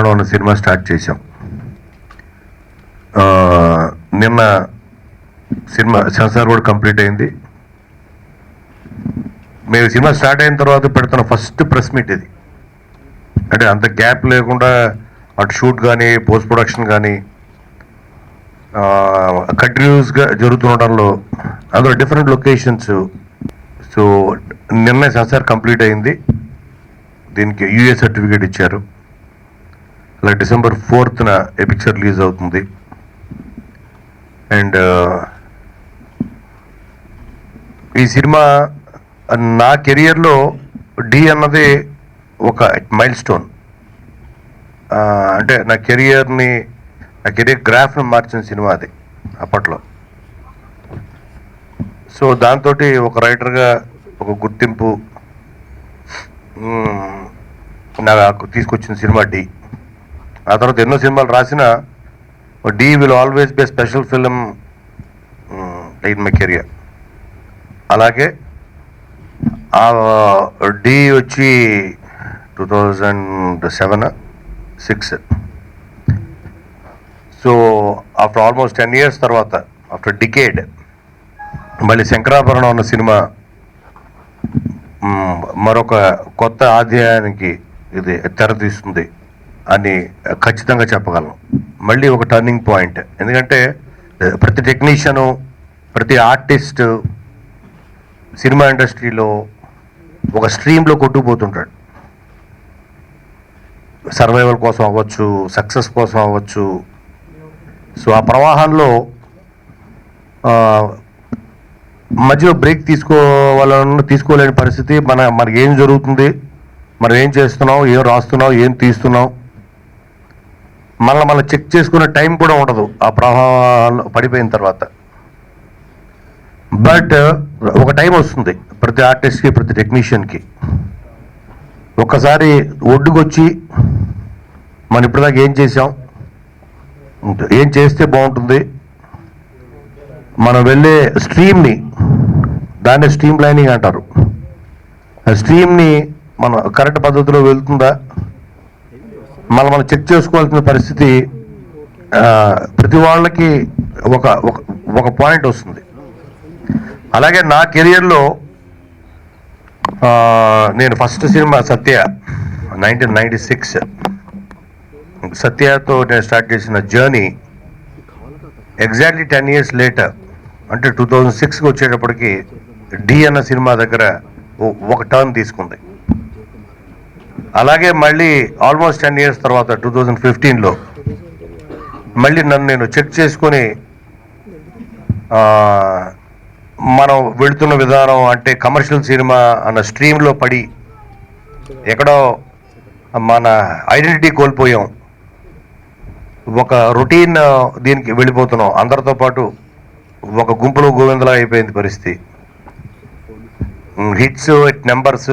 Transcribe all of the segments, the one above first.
శంకరాభరణం అన్న cinema start చేశాం. నిన్న సినిమా సెన్సార్ కూడా కంప్లీట్ అయింది. మేము సినిమా స్టార్ట్ అయిన తర్వాత పెడుతున్న ఫస్ట్ ప్రెస్ మీట్ ఇది. అంటే అంత గ్యాప్ లేకుండా అటు షూట్ కానీ పోస్ట్ ప్రొడక్షన్ కానీ కంటిన్యూస్గా జరుగుతుండడంలో అందులో డిఫరెంట్ లొకేషన్స్. సో నిన్న సెన్సార్ కంప్లీట్ అయింది. దీనికి యూఏ సర్టిఫికేట్ ఇచ్చారు. అలా December 4th ఏ పిక్చర్ రిలీజ్ అవుతుంది. అండ్ ఈ సినిమా నా కెరియర్లో డి అన్నది ఒక మైల్ స్టోన్. అంటే నా కెరియర్ గ్రాఫ్ని మార్చిన సినిమా అది అప్పట్లో. సో దాంతో ఒక రైటర్గా ఒక గుర్తింపు నాకు తీసుకొచ్చిన సినిమా డి. ఆ తర్వాత ఎన్నో సినిమాలు రాసిన Dhee will always be special film in my career. అలాగే ఆ డి వచ్చి 2007-06. సో ఆఫ్టర్ ఆల్మోస్ట్ 10 years తర్వాత, ఆఫ్టర్ డికేడ్, మళ్ళీ శంకరాభరణం అన్న సినిమా మరొక కొత్త అధ్యాయానికి ఇది తెరతీస్తుంది అని ఖచ్చితంగా చెప్పగలను. మళ్ళీ ఒక టర్నింగ్ పాయింట్. ఎందుకంటే ప్రతి టెక్నీషియను, ప్రతి ఆర్టిస్ట్ సినిమా ఇండస్ట్రీలో ఒక స్ట్రీమ్లో కొట్టుకుపోతుంటాడు. సర్వైవల్ కోసం అవ్వచ్చు, సక్సెస్ కోసం అవ్వచ్చు. సో ఆ ప్రవాహంలో మధ్యలో బ్రేక్ తీసుకోలేని పరిస్థితి. మనకి ఏం జరుగుతుంది, మనం ఏం చేస్తున్నాం, ఏం రాస్తున్నాం, ఏం తీస్తున్నాం, మళ్ళీ చెక్ చేసుకునే టైం కూడా ఉండదు ఆ ప్రవాహంలో పడిపోయిన తర్వాత. బట్ ఒక టైం వస్తుంది ప్రతి ఆర్టిస్ట్కి, ప్రతి టెక్నీషియన్కి. ఒక్కసారి ఒడ్డుకొచ్చి మనం ఇప్పటిదాకా ఏం చేసాం, ఏం చేస్తే బాగుంటుంది, మనం వెళ్ళే స్ట్రీమ్ని, దాన్ని స్ట్రీమ్ లైనింగ్ అంటారు. ఆ స్ట్రీమ్ని మనం కరెక్ట్ పద్ధతిలో వెళ్తుందా మనం చెక్ చేసుకోవాల్సిన పరిస్థితి ప్రతి వాళ్ళకి ఒక పాయింట్ వస్తుంది. అలాగే నా కెరియర్లో నేను ఫస్ట్ సినిమా సత్య 1996, సత్యతో నేను స్టార్ట్ చేసిన జర్నీ ఎగ్జాక్ట్లీ 10 years లేటర్, అంటే 2006కి వచ్చేటప్పటికి డి అన్న సినిమా దగ్గర ఒక టర్న్ తీసుకుంది. అలాగే మళ్ళీ ఆల్మోస్ట్ 10 years తర్వాత 2015లో మళ్ళీ నన్ను నేను చెక్ చేసుకొని మనం వెళుతున్న విధానం, అంటే కమర్షియల్ సినిమా అన్న స్ట్రీమ్లో పడి ఎక్కడో మన ఐడెంటిటీ కోల్పోయాం. ఒక రొటీన్ దీనికి వెళ్ళిపోతున్నాం. అందరితో పాటు ఒక గుంపులో గోవిందలా అయిపోయింది పరిస్థితి. Hits, numbers,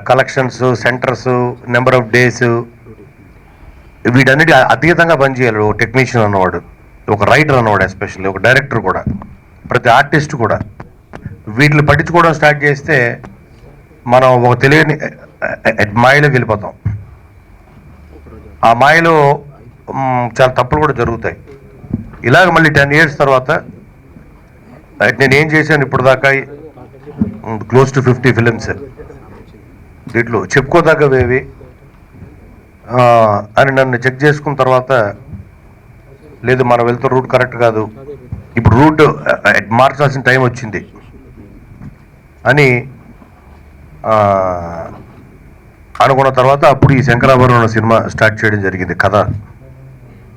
collections, centres, number of days, వీటన్నిటి అతీతంగా పనిచేయాలి ఒక టెక్నీషియన్ అన్నవాడు, ఒక రైటర్ అన్నవాడు, ఎస్పెషల్లీ ఒక డైరెక్టర్ కూడా, ప్రతి ఆర్టిస్ట్ కూడా. వీటిని పట్టించుకోవడం స్టార్ట్ చేస్తే మనం ఒక తెలియని మాయలోకి వెళ్ళిపోతాం. ఆ మాయలో చాలా తప్పులు కూడా జరుగుతాయి. ఇలాగ మళ్ళీ 10 years తర్వాత నేను ఏం చేశాను ఇప్పుడు దాకా, క్లోజ్ టు 50 ఫిలిమ్స్, దీంట్లో చెప్పుకోదగ్గవేవి అని నన్ను చెక్ చేసుకున్న తర్వాత, లేదు మనం వెళ్తున్న రూట్ కరెక్ట్ కాదు, ఇప్పుడు రూట్ మార్చాల్సిన టైం వచ్చింది అని అనుకున్న తర్వాత అప్పుడు ఈ శంకరాభరణం సినిమా స్టార్ట్ చేయడం జరిగింది. కథ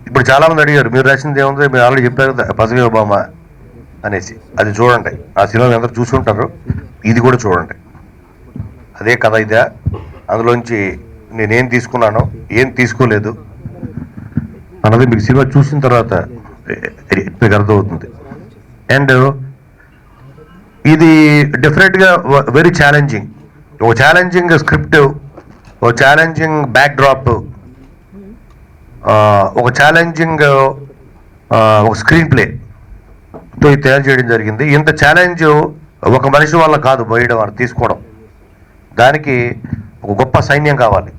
ఇప్పుడు చాలామంది అడిగారు, మీరు రాసింది ఏముంది, మీరు ఆల్రెడీ చెప్పారు కదా పసవి ఒబామా అనేసి. అది చూడండి, ఆ సినిమా అందరూ చూసుంటారు, ఇది కూడా చూడండి. అదే కథ ఇదే. అందులోంచి నేనేం తీసుకున్నానో, ఏం తీసుకోలేదు అన్నది మీకు సినిమా చూసిన తర్వాత మీకు అర్థమవుతుంది. అండ్ ఇది డెఫినెట్గా వెరీ ఛాలెంజింగ్, ఒక ఛాలెంజింగ్ స్క్రిప్ట్, ఒక ఛాలెంజింగ్ బ్యాక్ డ్రాప్, ఒక ఛాలెంజింగ్ ఒక స్క్రీన్ ప్లేతో ఇది తయారు చేయడం జరిగింది. ఇంత ఛాలెంజ్ ఒక మనిషి వల్ల కాదు పోయడం, అని తీసుకోవడం. దానికి ఒక గొప్ప సైన్యం కావాలి.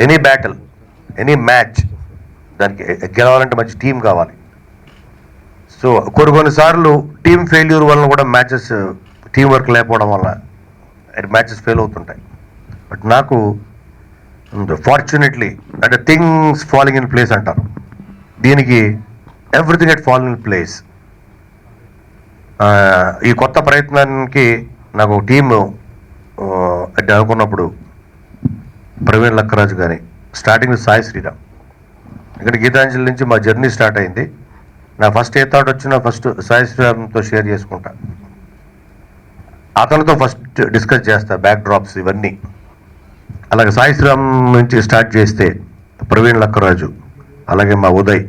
ఎనీ బ్యాటిల్, ఎనీ మ్యాచ్ దానికి గెలవాలంటే మంచి టీం కావాలి. సో కొన్నిసార్లు టీం ఫెయిల్యూర్ వలన కూడా మ్యాచెస్ టీం వర్క్ లేకపోవడం వల్ల మ్యాచెస్ ఫెయిల్ అవుతుంటాయి. బట్ నాకు ఫార్చునేట్లీ అంటే థింగ్స్ ఫాలింగ్ ఇన్ ప్లేస్ అంటారు, దీనికి everything at fall in place. ఈ కొత్త ప్రయత్నానికి నాకు టీము అంటే అనుకున్నప్పుడు ప్రవీణ్ లక్కరాజు కానీ, స్టార్టింగ్ సాయి శ్రీరామ్, ఇక్కడ గీతాంజలి నుంచి మా జర్నీ స్టార్ట్ అయింది. నా ఫస్ట్ ఏ థాట్ వచ్చినా ఫస్ట్ సాయి శ్రీరామ్తో షేర్ చేసుకుంటా, అతనితో ఫస్ట్ డిస్కస్ చేస్తా బ్యాక్ డ్రాప్స్ ఇవన్నీ. అలాగే సాయి శ్రీరామ్ నుంచి స్టార్ట్ చేస్తే ప్రవీణ్ లక్కరాజు, అలాగే మా ఉదయ్,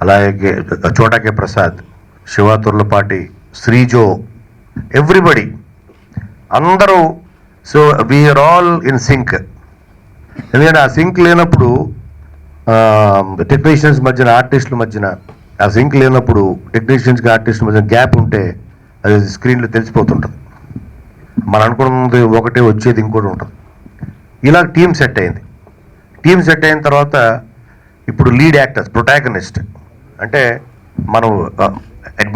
అలాగే చోటాకే ప్రసాద్, శివ తుర్లపాటి, శ్రీజో, ఎవ్రీబడి అందరూ. So we are all in sync. ఎందుకంటే ఆ సింక్ లేనప్పుడు టెక్నీషియన్స్ మధ్యన, ఆర్టిస్టుల మధ్యన ఆ సింక్ లేనప్పుడు టెక్నీషియన్స్కి ఆర్టిస్టుల మధ్యన గ్యాప్ ఉంటే అది స్క్రీన్లో తెలిసిపోతుంటుంది. మనం అనుకున్నది ఒకటే, వచ్చేది ఇంకోటి ఉంటుంది. ఇలా టీం సెట్ అయింది. టీం సెట్ అయిన తర్వాత ఇప్పుడు లీడ్ యాక్టర్స్, ప్రొటాగనిస్ట్ అంటే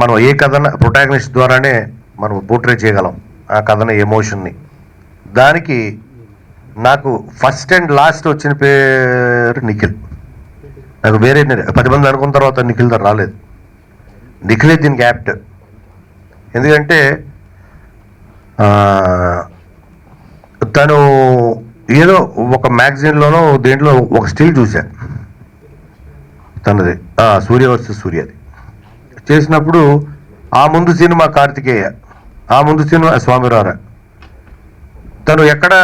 మనం ఏ కథన ప్రొటాగనిస్ట్ ద్వారానే మనం పోర్ట్రే చేయగలం ఆ కథన ఎమోషన్ని. దానికి నాకు ఫస్ట్ అండ్ లాస్ట్ వచ్చిన పేరు నిఖిల్. నాకు వేరే 10 మంది అనుకున్న తర్వాత నిఖిల్ తో రాలేదు. నిఖిలే దీనికి యాప్ట్. ఎందుకంటే తను ఏదో ఒక మ్యాగజైన్లోనో దేంట్లో ఒక స్టిల్ చూశా తనది, సూర్య వర్సెస్ సూర్యది చేసినప్పుడు. ఆ ముందు సినిమా కార్తికేయ, ఆ ముందు సినిమా స్వామిరారా. తను ఎక్కడ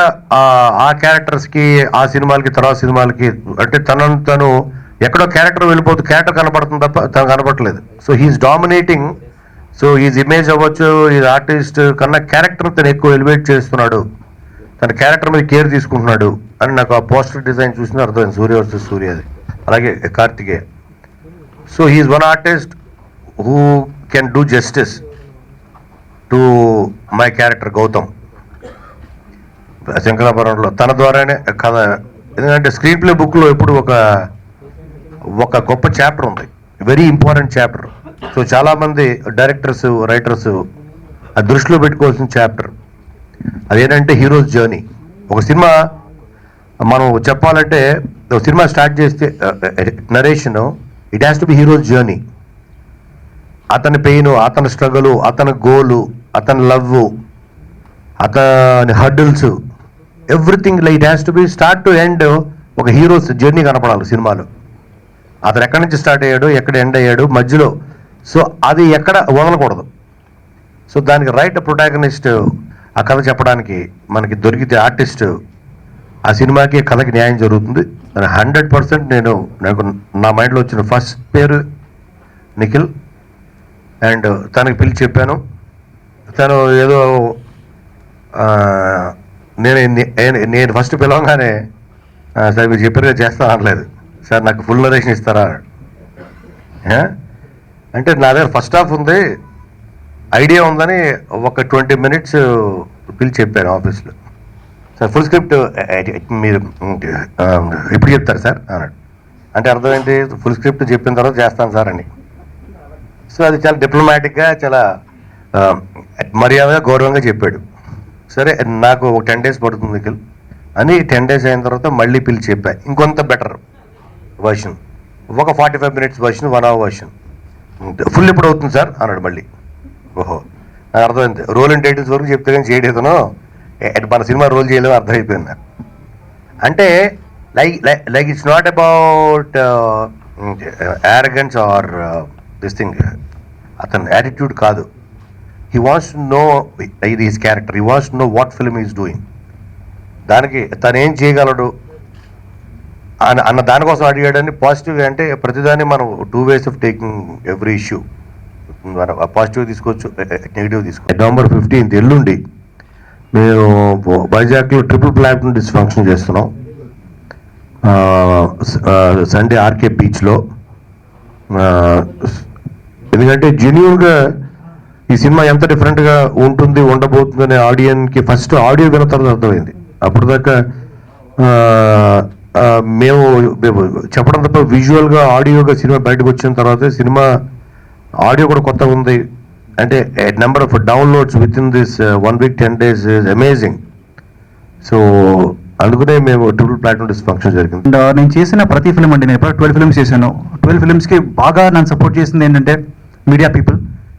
ఆ క్యారెక్టర్స్కి, ఆ సినిమాలకి, తర్వాత సినిమాలకి అంటే తను ఎక్కడో క్యారెక్టర్ వెళ్ళిపోతూ క్యారెక్టర్ కనపడుతుంది తప్ప తను కనపడలేదు. So he is dominating. So his image అవ్వచ్చు, ఈజ్ ఆర్టిస్ట్ కన్నా క్యారెక్టర్ తను ఎక్కువ ఎలివేట్ చేస్తున్నాడు, తన క్యారెక్టర్ మీద కేర్ తీసుకుంటున్నాడు అని నాకు ఆ పోస్టర్ డిజైన్ చూసిన అర్థమైంది. సూర్య వర్సెస్ సూర్యది, అలాగే Karthikeya. So he's one artist who can do justice to my character Gautham శంకరాపురంలో. తన ద్వారానే కథ. ఎందుకంటే స్క్రీన్ ప్లే బుక్లో ఎప్పుడు ఒక గొప్ప చాప్టర్ ఉంది, వెరీ ఇంపార్టెంట్ చాప్టర్. సో చాలామంది డైరెక్టర్స్, రైటర్స్ ఆ దృష్టిలో పెట్టుకోవాల్సిన చాప్టర్ అదేంటంటే హీరోస్ జర్నీ. ఒక సినిమా మనం చెప్పాలంటే, ఒక సినిమా స్టార్ట్ చేస్తే narration, it has to be heroes journey. అతని పెయిన్, అతని స్ట్రగుల్, అతని గోలు, అతని లవ్, అతని hurdles, everything it has to be start to end ఒక హీరోస్ జర్నీ కనపడాలి సినిమాలో. అతను ఎక్కడి నుంచి స్టార్ట్ అయ్యాడు, ఎక్కడ ఎండ్ అయ్యాడు, మధ్యలో. సో అది ఎక్కడ వదలకూడదు. సో దానికి రైట్ ప్రొటాగనిస్ట్ ఆ కథ చెప్పడానికి మనకి దొరికితే ఆర్టిస్ట్, ఆ సినిమాకి కథకి న్యాయం జరుగుతుంది. 100% నాకు నా మైండ్లో వచ్చిన ఫస్ట్ పేరు నిఖిల్. అండ్ తనకి పిలిచి చెప్పాను. తను ఏదో నేను ఫస్ట్ పిలవగానే సార్ మీరు చెప్పారుగా చేస్తాను అనలేదు. సార్ నాకు ఫుల్ నరేషన్ ఇస్తారా అంటే, నా దగ్గర ఫస్ట్ హాఫ్ ఉంది, ఐడియా ఉందని ఒక 20 minutes పిలిచి చెప్పాను ఆఫీస్లో. సార్ ఫుల్ స్క్రిప్ట్ మీరు ఎప్పుడు చెప్తారు సార్ అన్నాడు. అంటే అర్థం ఏంటి, ఫుల్ స్క్రిప్ట్ చెప్పిన తర్వాత చేస్తాను సార్ అని. సో అది చాలా డిప్లొమాటిక్గా, చాలా మర్యాదగా, గౌరవంగా చెప్పాడు. సరే నాకు ఒక 10 days పడుతుంది నిఖిల్ అని 10 days అయిన తర్వాత మళ్ళీ పిలిచి చెప్పా, ఇంకొంత బెటర్ వర్షన్, ఒక 45 minutes version, 1 hour version. Full ఎప్పుడు అవుతుంది సార్ అన్నాడు మళ్ళీ. ఓహో, నాకు అర్థమైంది. రోల్ అండ్ టైటిల్స్ వరకు చెప్తే కానీ చేయడేతను మన సినిమా రోల్ చేయలేమో అర్థమైపోయింది నాకు. అంటే like it's not about arrogance or this thing. అతని యాటిట్యూడ్ కాదు. హీ వాంట్స్ టు నో ఇది his character, he wants to know what film is doing. దానికి తను ఏం చేయగలడు అన్న దానికోసం అడిగాడని. పాజిటివ్గా అంటే ప్రతిదాన్ని మనం 2 ways of taking every issue. మనం పాజిటివ్ తీసుకోవచ్చు, నెగిటివ్ తీసుకోవచ్చు. November 15th ఎల్లుండి మేము వైజాగ్లో ట్రిపుల్ ప్లాటినం డిస్ఫంక్షన్ చేస్తున్నాం. సండే ఆర్కే బీచ్లో. ఎందుకంటే జెన్యూన్గా ఈ సినిమా ఎంత డిఫరెంట్గా ఉంటుంది, ఉండబోతుందనే ఆడియన్కి ఫస్ట్ ఆడియో విన్న తర్వాత అర్థమైంది. అప్పుడు దాకా మేము చెప్పడం తప్ప విజువల్గా ఆడియోగా సినిమా బయటకు వచ్చిన తర్వాత సినిమా ఆడియో కూడా కొత్తగా ఉంది. అంటే number of downloads with in this 1 week 10 days is amazing. So అందుకనే మేము ట్రిపుల్ ప్లాటినం ఫంక్షన్ జరిగింది. నేను చేసిన ప్రతి ఫిల్మ్ అండి, నేను ఇప్పుడు 12 films చేశాను. 12 filmsకి బాగా నన్ను సపోర్ట్ చేసింది ఏంటంటే మీడియా పీపుల్.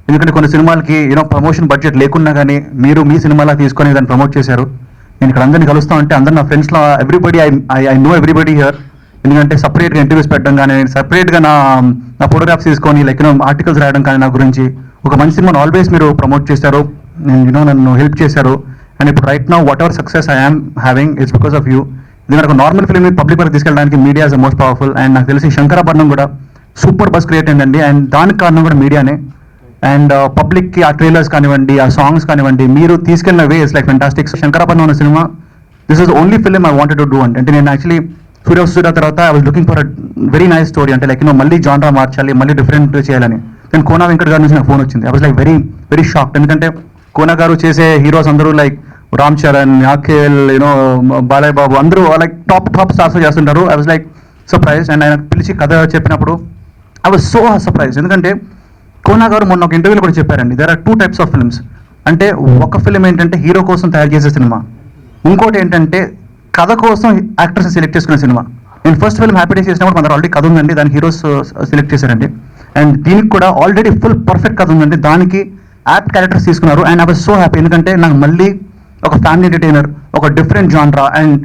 ఎందుకంటే కొన్ని సినిమాలకి ప్రమోషన్ బడ్జెట్ లేకున్నా కానీ మీరు మీ సినిమాలా తీసుకొని దాన్ని ప్రమోట్ చేశారు. నేను ఇక్కడ అందరినీ కలుస్తా ఉంటే అందరు నా ఫ్రెండ్స్లో everybody I know everybody here. ఎందుకంటే సపరేట్గా ఇంటర్వ్యూస్ పెట్టడం కానీ, సపరేట్గా నా ఫోటోగ్రాఫ్స్ తీసుకొని ఆర్టికల్స్ రాయడం కానీ నా గురించి ఒక మంచి సినిమాను ఆల్వేస్ మీరు ప్రమోట్ చేశారు, నన్ను హెల్ప్ చేశారు. అండ్ ఇప్పుడు right now what ever success I am having it's because of you. ఎందుకంటే ఒక నార్మల్ ఫిల్మ్ పబ్లిక్ వరకు తీసుకెళ్ళడానికి media is the most powerful. And నాకు తెలిసి శంకరాభరణం కూడా సూపర్ బస్ క్రియేట్ అయిందండి. అండ్ దానికి కారణం కూడా మీడియానే. అండ్ పబ్లిక్కి ఆ ట్రైలర్స్ కానివ్వండి, ఆ సాంగ్స్ కానివ్వండి, మీరు తీసుకెళ్ళిన way is like fantastic. Sankarabharanam అనే cinema this is only film I wanted to do. అంటే నేను యాక్చువల్లీ సూర్య తర్వాత I was looking for a very nice story. అంటే లైక్ మళ్ళీ జాన్రా మార్చాలి, మళ్ళీ డిఫరెంట్ చేయాలని. నేను కోనా వెంకట్ గారి నుంచి నాకు ఫోన్ వచ్చింది. I was like very very shocked. ఎందుకంటే కోనా గారు చేసే హీరోస్ అందరూ లైక్ రామ్ చరణ్, అఖిల్, బాలయ్య బాబు అందరూ లైక్ టాప్ స్టార్స్ చేస్తుంటారు. I was like surprise. And ఆయన పిలిచి కథ చెప్పినప్పుడు ఐ వాజ్ సో సర్ప్రైజ్. ఎందుకంటే కోనా గారు మొన్న ఒక ఇంటర్వ్యూలో కూడా చెప్పారండి, there are 2 types of films. అంటే ఒక ఫిల్మ్ ఏంటంటే హీరో కోసం తయారు చేసే సినిమా, ఇంకోటి ఏంటంటే కథ కోసం యాక్టర్స్ సెలెక్ట్ చేసుకునే సినిమా. నేను ఫస్ట్ ఫిల్మ్ హ్యాపీ డేస్ చేసినప్పుడు మన ఆల్రెడీ కథ ఉందండి, దానికి హీరోస్ సెలెక్ట్ చేశారండి. అండ్ దీనికి కూడా ఆల్రెడీ ఫుల్ పర్ఫెక్ట్ కథ ఉందండి, దానికి యాప్ట్ క్యారెక్టర్స్ తీసుకున్నారు. And I was so happy. ఎందుకంటే నాకు మళ్ళీ ఒక ఫ్యామిలీ ఎంటర్టైనర్, ఒక డిఫరెంట్ జాన్రా, అండ్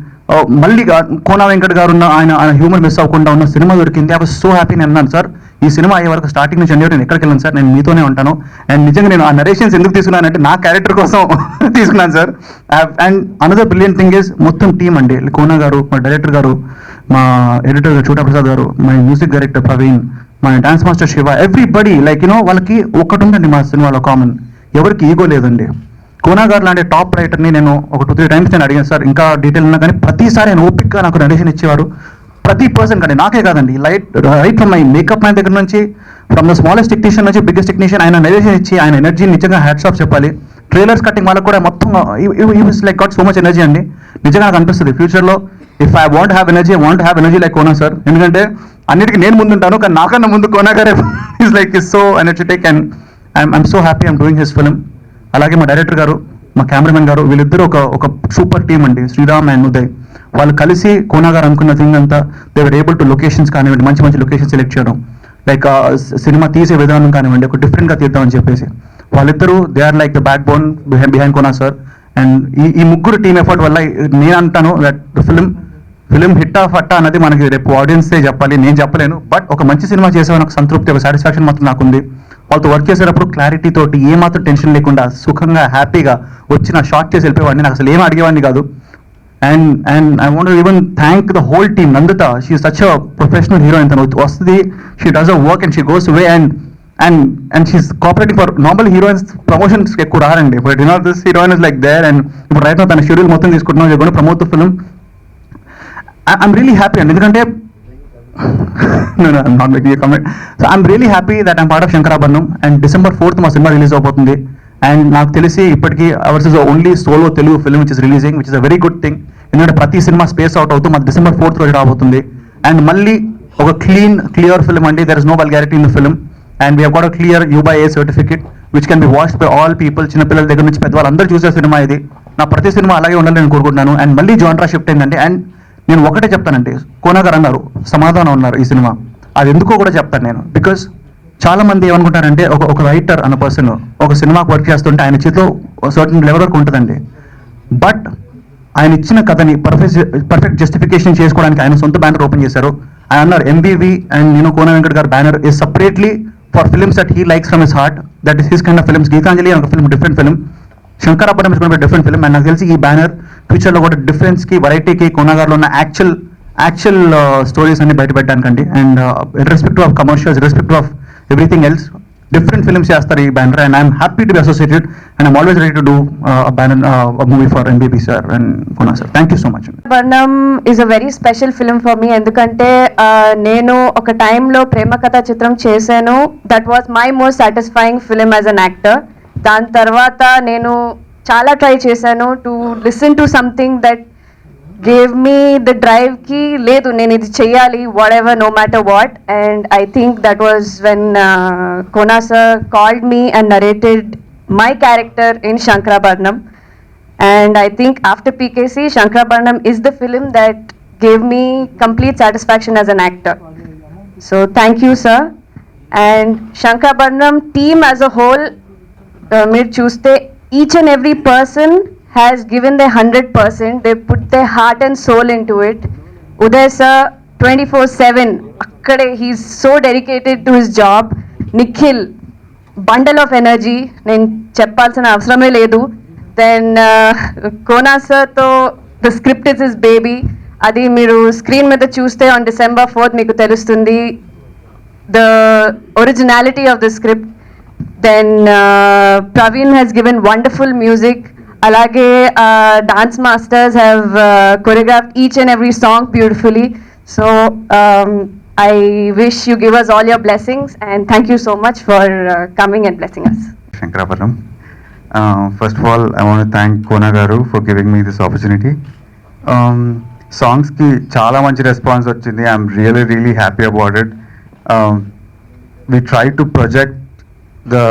మళ్ళీ కోనా వెంకట్ గారు ఉన్న ఆయన హ్యూమర్ మిస్ అవ్వకుండా ఉన్న సినిమా దొరికింది. I was so happy. నేను అన్నాను, సార్ ఈ సినిమా అయ్యే వరకు స్టార్టింగ్ నుంచి నేను ఎక్కడికి వెళ్ళాను సార్, నేను మీతోనే ఉంటాను. అండ్ నిజంగా నేను ఆ నరేషన్స్ ఎందుకు తీసుకున్నానంటే నా క్యారెక్టర్ కోసం తీసుకున్నాను sir. And another brilliant thing is మొత్తం టీమ్ అండి, కోనా గారు, మా డైరెక్టర్ గారు, మా ఎడిటర్ గారు చోటా ప్రసాద్ గారు, మా మ్యూజిక్ డైరెక్టర్ ప్రవీణ్, మా dance master Shiva, everybody like వాళ్ళకి ఒకటి ఉందండి మా సినిమాలో కామన్, ఎవరికి ఈగో లేదండి. కోనా గారు లాంటి టాప్ రైటర్ని నేను ఒక 2-3 times నేను అడిగాను సార్, ఇంకా డీటెయిల్ ఉన్నా కానీ ప్రతిసారి ఆయన ఓపిక్గా నాకు నరేషన్ ఇచ్చేవారు. ప్రతి పర్సన్ కానీ, నాకే కాదండి, right from my makeup man దగ్గర నుంచి, ఫ్రమ్ ద స్మాలెస్ట్ టెక్నీషియన్ నుంచి బిగ్గెస్ట్ టెక్నీషియన్, ఆయన నరేషన్ ఇచ్చి ఆయన ఎనర్జీ నిజంగా హ్యాట్స్ ఆఫ్ చెప్పాలి. ట్రైలర్స్ కటింగ్ వాళ్ళకి కూడా మొత్తం like got so much energy అండి. నిజంగా నాకు అనిపిస్తుంది ఫ్యూచర్లో if I want have energy like Kona sir. ఎందుకంటే అన్నిటికీ నేను ముందుంటాను, కానీ నాకన్నా ముందు కోనా గారే is like is so energetic. And I'm so happy I'm doing his film. అలాగే మా డైరెక్టర్ గారు, మా కెమెరామెన్ గారు, వీళ్ళిద్దరూ ఒక సూపర్ టీమ్ అండి, శ్రీరామ్ అండ్ ఉదయ్. వాళ్ళు కలిసి కోనా గారు అనుకున్న థింగ్ అంతా they were able to locations కానివ్వండి, మంచి మంచి లొకేషన్ సెలెక్ట్ చేయడం, లైక్ సినిమా తీసే విధానం కానివ్వండి, ఒక డిఫరెంట్గా తీద్దామని చెప్పేసి వాళ్ళిద్దరూ they are like the back bone behind Kona sir. And ఈ ముగ్గురు టీమ్ ఎఫర్ట్ వల్ల నేను అంటాను దట్ ఫిలిం హిట్టా ఫట్టా అన్నది మనకి రేపు ఆడియన్సే చెప్పాలి, నేను చెప్పలేను. బట్ ఒక మంచి సినిమా చేసే నాకు సంతృప్తి, ఒక సాటిస్ఫాక్షన్ మాత్రం నాకుంది. వాళ్ళతో వర్క్ చేసేటప్పుడు క్లారిటీ తోటి ఏమాత్రం టెన్షన్ లేకుండా సుఖంగా హ్యాపీగా వచ్చిన షార్ట్ చేసి వెళ్ళిపోయేవాడిని, నాకు అసలు ఏం అడిగేవాడిని కాదు. And I want even thank the whole team. Nanditha, she is such a professional heroine. తను వస్తుంది, she does a work and she goes away and she's cooperating for normal heroines. Promotions ఎక్కువ రారండి, but this heroine is like there. And ఇప్పుడు right తన schedule మొత్తం తీసుకుంటున్నాం, promote the film. I'm really happy అండి, ఎందుకంటే no, I'm not making a comment. So I'm really happy that I'm part of Shankarabharanam, and December 4th మా cinema release అవబోతుంది. And నాకు తెలిసి ఇప్పటికీ hours is only solo Telugu film which is releasing, which is a very good thing. ఎందుకంటే ప్రతి cinema space out అవుతూ మాకు December 4th రోజు రాబోతుంది. అండ్ మళ్ళీ ఒక క్లియర్ ఫిల్మ్ అండి, there is no vulgarity in the film. And we have got a clear UBA certificate which can be watched by all people. చిన్నపిల్లల దగ్గర నుంచి పెద్దవాళ్ళు అందరూ చూసే సినిమా ఇది. నా ప్రతి సినిమా అలాగే ఉండాలని నేను కోరుకుంటున్నాను. అండ్ మళ్ళీ జాన్రా షిఫ్ట్ అయిందండి. అండ్ నేను ఒకటే చెప్తానండి, కోనా గారు అన్నారు సమాధానం ఉన్నారు ఈ సినిమా, అది ఎందుకో కూడా చెప్తాను నేను. బికాస్ చాలా మంది ఏమనుకుంటారంటే ఒక రైటర్ అన్న పర్సన్ ఒక సినిమాకి వర్క్ చేస్తుంటే ఆయన చేతిలో సర్టన్ లెవెల్ వరకు ఉంటుందండి. బట్ ఆయన ఇచ్చిన కథని పర్ఫెక్ట్ జస్టిఫికేషన్ చేసుకోవడానికి ఆయన సొంత బ్యానర్ ఓపెన్ చేశారు. ఆయన అన్నారు MVV అండ్ నేను Kona Venkat garu banner is separately for films that he likes from his heart, that is his kind of films. Geethanjali ఒక film different film, Sankarabharanam is gonna be different film. And నాకు తెలిసి ఈ బ్యానర్ ఫ్యూచర్లో కూడా డిఫరెన్స్కి, వెరైటీకి, కోనా గారిలో ఉన్న యాక్చువల్ స్టోరీస్ అన్ని బయట పెట్టడానికండి. And irrespective of commercials, irrespective of everything else, different films చేస్తారు ఈ banner. And I'm happy to be associated and I'm always ready to do banner movie for MVB sir and Kona sir. Thank you so much. Sankarabharanam is a very special film for me. ఎందుకంటే నేను ఒక టైంలో ప్రేమ కథా చిత్రం చేశాను. That was my most satisfying film as an actor. దాని తర్వాత నేను చాలా try చేశాను to listen to something that gave me the drive ki ledu nenu idi cheyali whatever no matter what. And I think that was when Kona sir called me and narrated my character in Shankarabharanam. And I think after PKC, Shankarabharanam is the film that gave me complete satisfaction as an actor. So thank you, sir. And Shankarabharanam team as a whole, meer chuste each and every person has given their 100%. They put their heart and soul into it. Uday sir, 24/7, akkade he's so dedicated to his job. Nikhil, bundle of energy, నేను చెప్పాల్సిన అవసరమే లేదు. Then Kona sir తో the script is his baby. అది మీరు screen మీద చూస్తే on December 4th మీకు తెలుస్తుంది the originality of the script. Then Praveen has given wonderful music. అలాగే dance masters have choreographed each and every song beautifully. So I wish you give us all your blessings, and thank you so much for coming and blessing us. Shankarabharanam. First of all, I want to thank Kona garu for giving me this opportunity. Songs ki chala manchi response vachindi. I'm really happy about it. We try to project the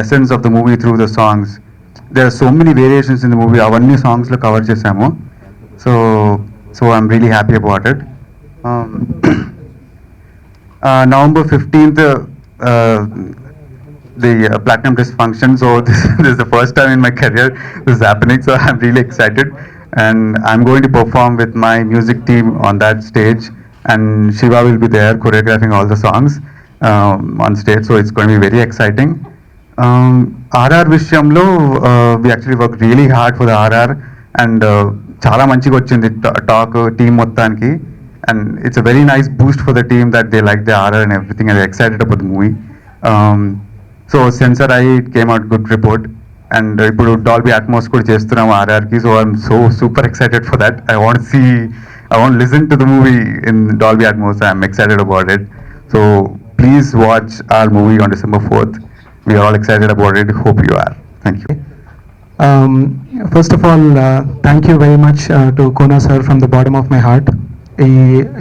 essence of the movie through the songs. There are so many variations in the movie. Avanni songs lo cover chesamu. So I'm really happy about it. November 15th, the Platinum Disc function. So this is the first time in my career this is happening. So I'm really excited, and I'm going to perform with my music team on that stage. And Shiva will be there choreographing all the songs on stage. So it's going to be very exciting. RR విషయంలో we actually worked really hard for the RR, and చాలా మంచిగా వచ్చింది talk team మొత్తానికి. And it's a very nice boost for the team that they like the RR and everything, and they're excited about the movie. So censor it came out good report, and ఇప్పుడు Dolby Atmos కూడా చేస్తున్నాము RR కి. So I'm so super excited for that. I want to listen to the movie in Dolby Atmos. I'm excited about it. So please watch our movie on December 4th. We are all excited about it. Hope you are. Thank you. First of all, thank you very much to Kona sir from the bottom of my heart.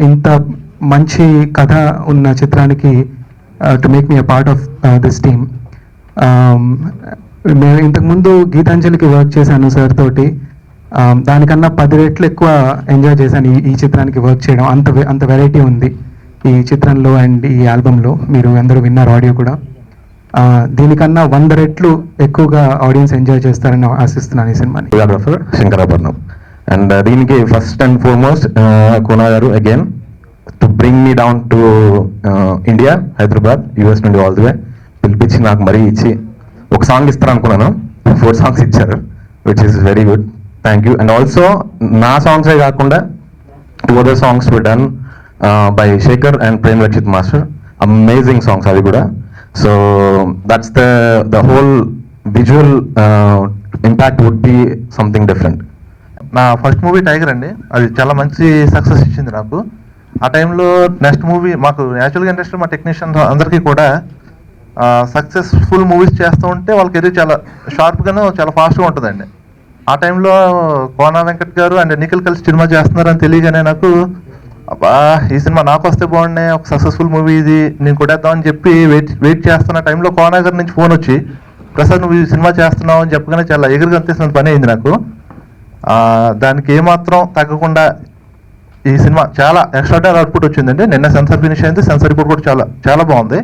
ఇంత మంచి కథ ఉన్న చిత్రానికి to make me a part of this team. నేను ఇంతకుముందు గీతాంజలికి work చేశాను sir తోటి. దానికన్నా 10 రెట్లు ఎక్కువ ఎంజాయ్ చేశాను ఈ చిత్రానికి వర్క్ చేయడం. అంత వెరైటీ ఉంది ఈ చిత్రంలో అండ్ ఈ ఆల్బంలో. మీరు అందరూ విన్నారు ఆడియో కూడా. దీనికన్నా 100 రెట్లు ఎక్కువగా ఆడియన్స్ ఎంజాయ్ చేస్తారని ఆశిస్తున్నాను ఈ సినిమాని. కొరియోగ్రాఫర్ శంకరాభరణం. అండ్ దీనికి ఫస్ట్ అండ్ ఫార్మోస్ట్ కోనా గారు again to bring me down to India, Hyderabad, US నుండి ఆల్ ది వే పిలిపించి నాకు మరీ ఇచ్చి ఒక సాంగ్ ఇస్తారు అనుకున్నాను. 4 songs ఇచ్చారు, which is very good. Thank you. And also నా సాంగ్సే కాకుండా 2 other songs were done by Shekhar and Prem Rakshith master. Amazing songs అవి కూడా. So that's the whole visual impact would be something different. నా ఫస్ట్ మూవీ టైగర్ అండి. అది చాలా మంచి సక్సెస్ ఇచ్చింది నాకు. ఆ టైంలో నెక్స్ట్ మూవీ మాకు యాక్చువల్గా ఇండస్ట్రీ మా టెక్నీషియన్స్ అందరికీ కూడా సక్సెస్ఫుల్ మూవీస్ చేస్తూ ఉంటే వాళ్ళ కెరీర్ చాలా షార్ప్గాను చాలా ఫాస్ట్గా ఉంటుందండి. ఆ టైంలో కోనా వెంకట్ గారు అండ్ నిఖిల్ కలిసి సినిమా చేస్తున్నారని తెలియగానే నాకు అబ్బా ఈ సినిమా నాకు వస్తే బాగున్నాయి, ఒక సక్సెస్ఫుల్ మూవీ ఇది, నేను కొట్టేద్దామని చెప్పి వెయిట్ చేస్తున్న టైంలో కోనా గారి నుంచి ఫోన్ వచ్చి ప్రసాద్ నువ్వు ఈ సినిమా చేస్తున్నావు అని చెప్పగానే చాలా ఎగురుగా అంతేసిన పని అయింది నాకు. దానికి ఏమాత్రం తగ్గకుండా ఈ సినిమా చాలా ఎక్స్ట్రాడనరీ అవుట్పుట్ వచ్చిందండి. నిన్న సెన్సార్ ఫినిష్ అయింది. సెన్సార్ రిపోర్ట్ కూడా చాలా బాగుంది.